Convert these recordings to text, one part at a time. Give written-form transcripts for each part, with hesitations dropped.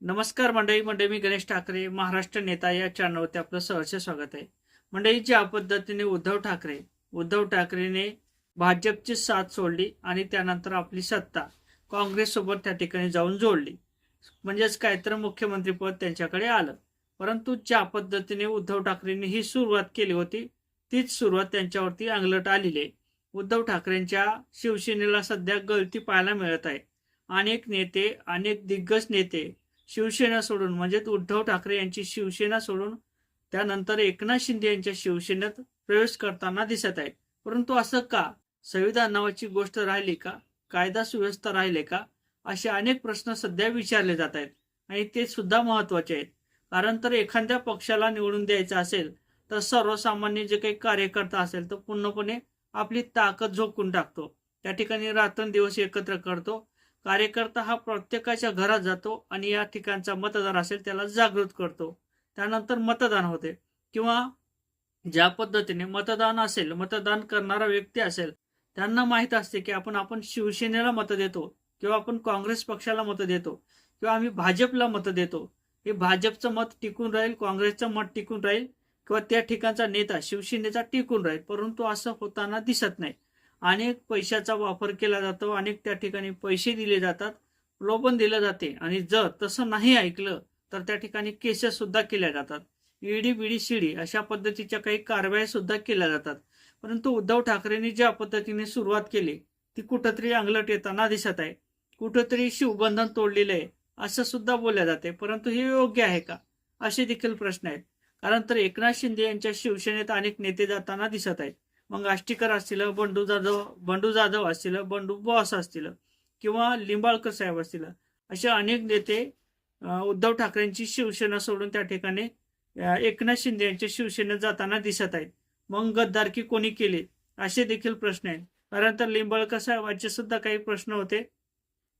नमस्कार मंडळी मी गणेश ठाकरे महाराष्ट्र नेता या चॅनलवरती आपलं सहर्ष स्वागत आहे। मंडळी, ज्या पद्धतीने उद्धव ठाकरेने भाजपची साथ सोडली आणि त्यानंतर आपली सत्ता काँग्रेस सोबत त्या ठिकाणी जाऊन जोडली, म्हणजेच काय तर मुख्यमंत्रीपद त्यांच्याकडे आलं। परंतु ज्या पद्धतीने उद्धव ठाकरेंनी ही सुरुवात केली होती तीच सुरुवात त्यांच्यावरती अंगलट आलेली आहे। उद्धव ठाकरेंच्या शिवसेनेला सध्या गळती पाहायला मिळत आहे। अनेक दिग्गज नेते शिवसेना सोडून म्हणजेच उद्धव ठाकरे यांची शिवसेना सोडून त्यानंतर एकनाथ शिंदे यांच्या शिवसेनेत प्रवेश करताना दिसत आहेत। परंतु असं का? संविधान नावाची गोष्ट राहिली का? कायदा सुव्यवस्था राहिले का? असे अनेक प्रश्न सध्या विचारले जात आहेत आणि ते सुद्धा महत्त्वाचे आहेत। कारण तर एखाद्या पक्षाला निवडून द्यायचं असेल तर सर्वसामान्य जे काही कार्यकर्ता असेल तर पूर्णपणे आपली ताकद झोकून टाकतो, त्या ठिकाणी रात्रंदिवस एकत्र करतो। कार्यकर्ता हा प्रत्येकाच्या घरात जातो आणि या ठिकाणचा मतदार असेल त्याला जागृत करतो। त्यानंतर मतदान होते किंवा ज्या पद्धतीने मतदान करणारा व्यक्ती असेल त्यांना माहीत असते की आपण शिवसेनेला मत देतो किंवा आपण काँग्रेस पक्षाला मत देतो किंवा आम्ही भाजपला मत देतो। हे भाजपचं मत टिकून राहील, काँग्रेसचं मत टिकून राहील किंवा त्या ठिकाणचा नेता शिवसेनेचा टिकून राहील। परंतु असं होताना दिसत नाही। अनेक पैशाचा वापर केला जातो, अनेक त्या ठिकाणी पैसे दिले जातात, प्रलोभन दिलं जाते आणि जर तसं नाही ऐकलं तर त्या ठिकाणी केसेस सुद्धा केल्या जातात। ईडी बीडी सीडी अशा पद्धतीच्या काही कारवाया सुद्धा केल्या जातात। परंतु उद्धव ठाकरेंनी ज्या पद्धतीने सुरुवात केली ती कुठंतरी अंगलट येताना दिसत आहे। कुठंतरी शिवबंधन तोडलेलं आहे असं सुद्धा बोलल्या जाते। परंतु हे योग्य आहे का असे देखील प्रश्न आहेत। कारण तर एकनाथ शिंदे यांच्या शिवसेनेत अनेक नेते जाताना दिसत आहेत। मग आष्टीकर असतील, बंडू जाधव असतील, बंडू बॉस असतील किंवा लिंबाळकर साहेब असतील, असे अनेक नेते उद्धव ठाकरेंची शिवसेना सोडून त्या ठिकाणी एकनाथ शिंदे यांच्या शिवसेनेत जाताना दिसत आहेत। मग गद्दारकी कोणी केली असे देखील प्रश्न आहेत। कारण तर लिंबाळकर साहेबांचे सुद्धा काही प्रश्न होते।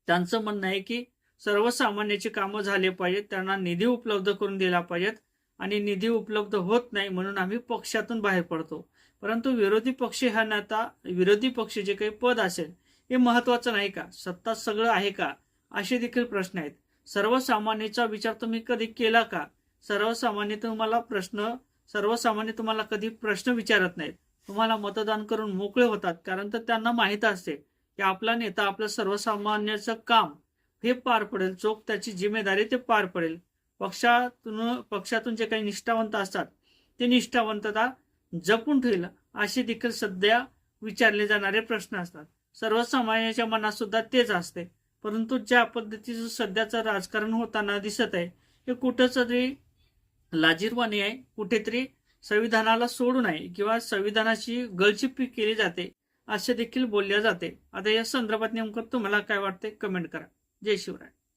त्यांचं म्हणणं आहे की सर्वसामान्याची कामं झाले पाहिजेत, त्यांना निधी उपलब्ध करून दिला पाहिजेत आणि निधी उपलब्ध होत नाही म्हणून आम्ही पक्षातून बाहेर पडतो। परंतु विरोधी पक्ष जे काही पद असेल हे महत्वाचं नाही का? सत्ता सगळं आहे का? असे देखील प्रश्न आहेत। सर्वसामान्याचा विचार तुम्ही कधी केला का? सर्वसामान्य तुम्हाला कधी प्रश्न विचारत नाहीत, तुम्हाला मतदान करून मोकळे होतात। कारण तर त्यांना माहित असते की आपला नेता आपलं सर्वसामान्याचं काम हे पार पडेल, चोख त्याची जिम्मेदारी ते पार पडेल। पक्षातून जे काही निष्ठावंत असतात ते निष्ठावंतता जपून ठेवलं असे देखील सध्या विचारले जाणारे प्रश्न असतात। सर्वसामान्यांच्या मनात सुद्धा तेच असते। परंतु ज्या पद्धतीचं सध्याचं राजकारण होताना दिसत आहे हे कुठेतरी लाजिरवाणी आहे, कुठेतरी संविधानाला सोडून आहे किंवा संविधानाची गळचिप्पी केली जाते असे देखील बोलले जाते। आता या संदर्भात नेमकं तुम्हाला काय वाटते कमेंट करा। जय शिवराय।